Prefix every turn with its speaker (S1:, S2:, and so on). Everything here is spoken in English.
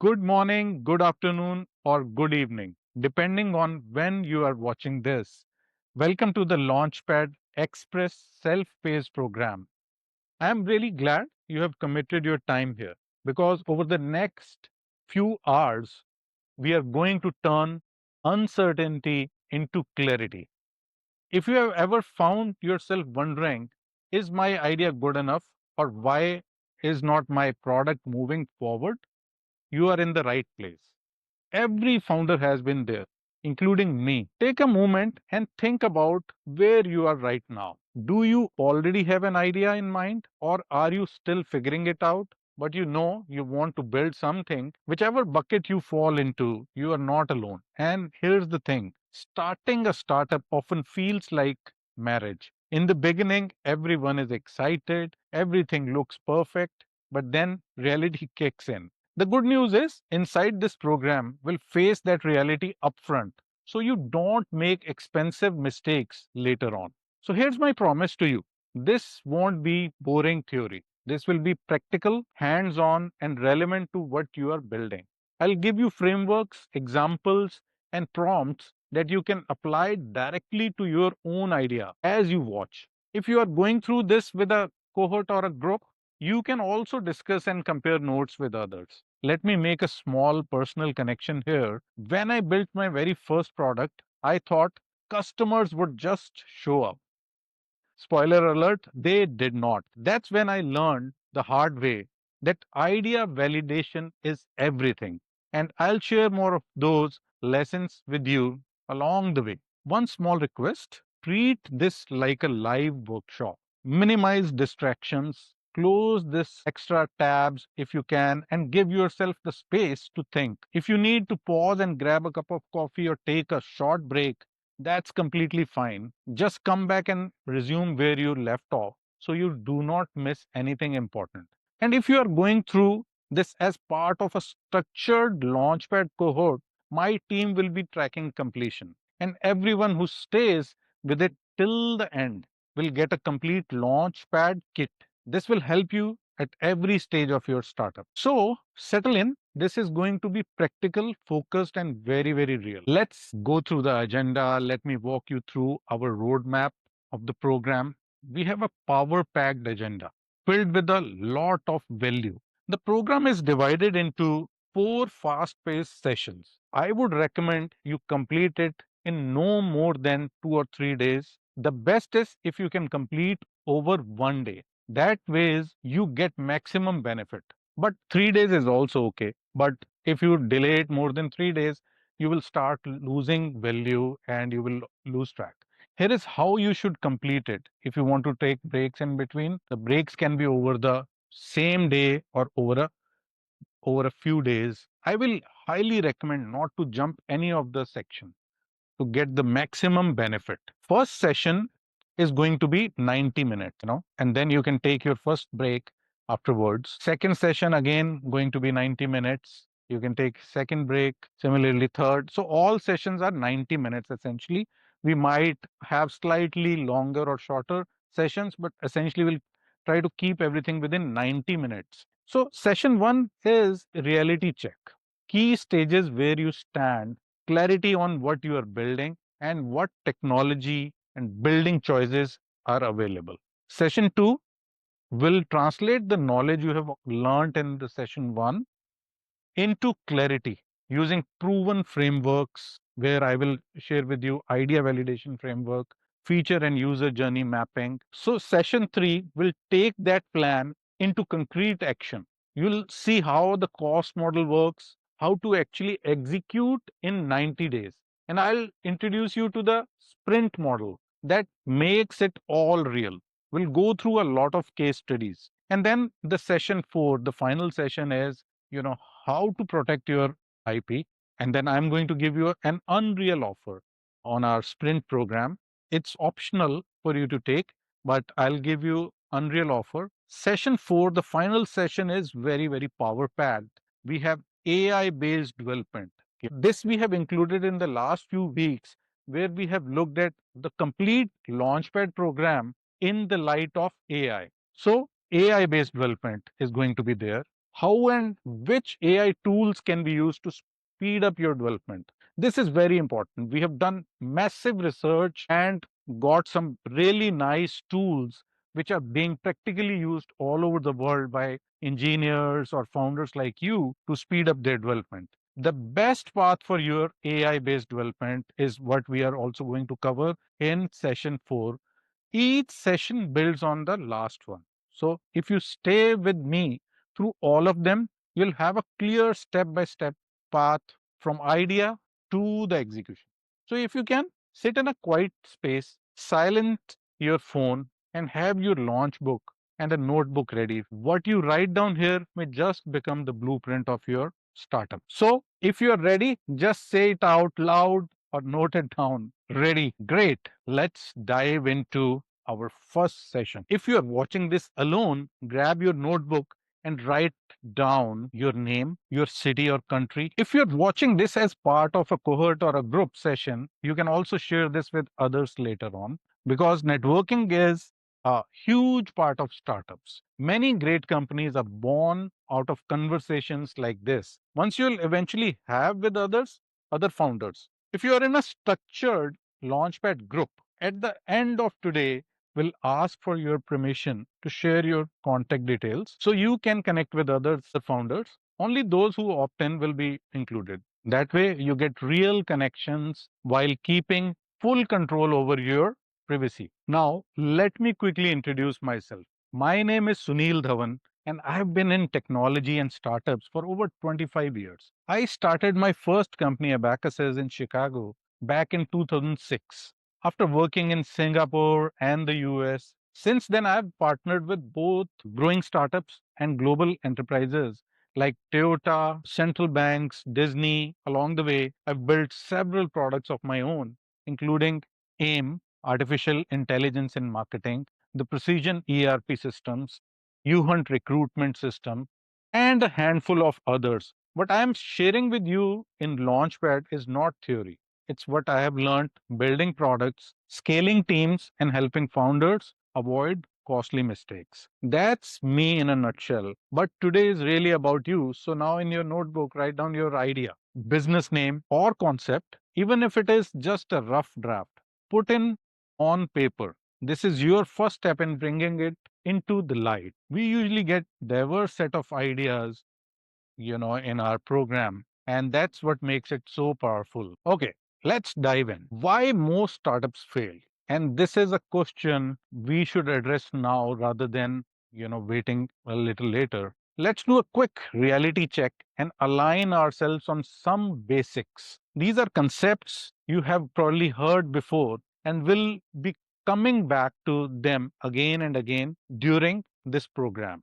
S1: Good morning, good afternoon, or good evening, depending on when you are watching this. Welcome to the Launchpad Express self paced program. I am really glad you have committed your time here because over the next few hours, we are going to turn uncertainty into clarity. If you have ever found yourself wondering, is my idea good enough or why is not my product moving forward? You are in the right place. Every founder has been there, including me. Take a moment and think about where you are right now. Do you already have an idea in mind, or are you still figuring it out? But you know you want to build something. Whichever bucket you fall into, you are not alone. And here's the thing, starting a startup often feels like marriage. In the beginning, everyone is excited, everything looks perfect, but then reality kicks in. The good news is, inside this program, will face that reality upfront so you don't make expensive mistakes later on. So, here's my promise to you, this won't be boring theory. This will be practical, hands on, and relevant to what you are building. I'll give you frameworks, examples, and prompts that you can apply directly to your own idea as you watch. If you are going through this with a cohort or a group, you can also discuss and compare notes with others. Let me make a small personal connection here. When I built my very first product, I thought customers would just show up. Spoiler alert, they did not. That's when I learned the hard way that idea validation is everything. And I'll share more of those lessons with you along the way. One small request, treat this like a live workshop. Minimize distractions, close this extra tabs if you can, and give yourself the space to think. If you need to pause and grab a cup of coffee or take a short break, that's completely fine. Just come back and resume where you left off so you do not miss anything important. And if you are going through this as part of a structured launchpad cohort, my team will be tracking completion. And everyone who stays with it till the end will get a complete launchpad kit. This will help you at every stage of your startup. So settle in. This is going to be practical, focused, and very, very real. Let's go through the agenda. Let me walk you through our roadmap of the program. We have a power packed agenda filled with a lot of value. The program is divided into four fast paced sessions. I would recommend you complete it in no more than 2 or 3 days. The best is if you can complete over one day. That ways you get maximum benefit. But 3 days is also okay. But if you delay it more than 3 days, you will start losing value and you will lose track. Here is how you should complete it. If you want to take breaks in between, the breaks can be over the same day or over a few days. I will highly recommend not to jump any of the section to get the maximum benefit. First session is going to be 90 minutes, and then you can take your first break afterwards. Second session again going to be 90 minutes. You can take second break, similarly third. So all sessions are 90 minutes essentially. We might have slightly longer or shorter sessions, but essentially we'll try to keep everything within 90 minutes. So session 1 is reality check. Key stages where you stand, clarity on what you are building and what technology and building choices are available. Session 2 will translate the knowledge you have learned in the session 1 into clarity using proven frameworks where I will share with you idea validation framework, feature and user journey mapping. So session 3 will take that plan into concrete action. You'll see how the cost model works, how to actually execute in 90 days. And I'll introduce you to the sprint model that makes it all real. We'll go through a lot of case studies. And then the session 4, the final session is, you know, how to protect your IP. And then I'm going to give you an unreal offer on our sprint program. It's optional for you to take, but I'll give you unreal offer. Session 4, the final session is very, very power packed. We have AI based development. This we have included in the last few weeks where we have looked at the complete Launchpad program in the light of AI. So AI based development is going to be there. how and which AI tools can be used to speed up your development. This is very important. We have done massive research and got some really nice tools which are being practically used all over the world by engineers or founders like you to speed up their development. The best path for your AI based development is what we are also going to cover in session 4. Each session builds on the last one. So if you stay with me through all of them, you'll have a clear step by step path from idea to the execution. So if you can sit in a quiet space, silent your phone, and have your launch book and a notebook ready, what you write down here may just become the blueprint of your startup. So if you are ready, just say it out loud or note it down. Ready? Great. Let's dive into our first session. If you are watching this alone, grab your notebook and write down your name, your city or country. If you're watching this as part of a cohort or a group session, you can also share this with others later on because networking is a huge part of startups. Many great companies are born out of conversations like this. Once you'll eventually have with others, other founders. If you are in a structured Launchpad group, at the end of today, will ask for your permission to share your contact details so you can connect with other founders. Only those who opt in will be included. That way, you get real connections while keeping full control over your privacy. Now, let me quickly introduce myself. My name is Sunil Dhawan, and I have been in technology and startups for over 25 years. I started my first company, Abacuses, in Chicago back in 2006 after working in Singapore and the US. Since then, I've partnered with both growing startups and global enterprises like Toyota, central banks, Disney. Along the way, I've built several products of my own, including AIM, artificial intelligence in marketing, the precision ERP systems, Hunt recruitment system, and a handful of others. What I am sharing with you in Launchpad is not theory. It's what I have learned building products, scaling teams, and helping founders avoid costly mistakes. That's me in a nutshell. But today is really about you. So now in your notebook, write down your idea, business name, or concept, even if it is just a rough draft. Put in on paper. This is your first step in bringing it into the light. We usually get diverse set of ideas, in our program. And that's what makes it so powerful. Okay, let's dive in. Why most startups fail? And this is a question we should address now rather than, waiting a little later. Let's do a quick reality check and align ourselves on some basics. These are concepts you have probably heard before and will be coming back to them again and again during this program.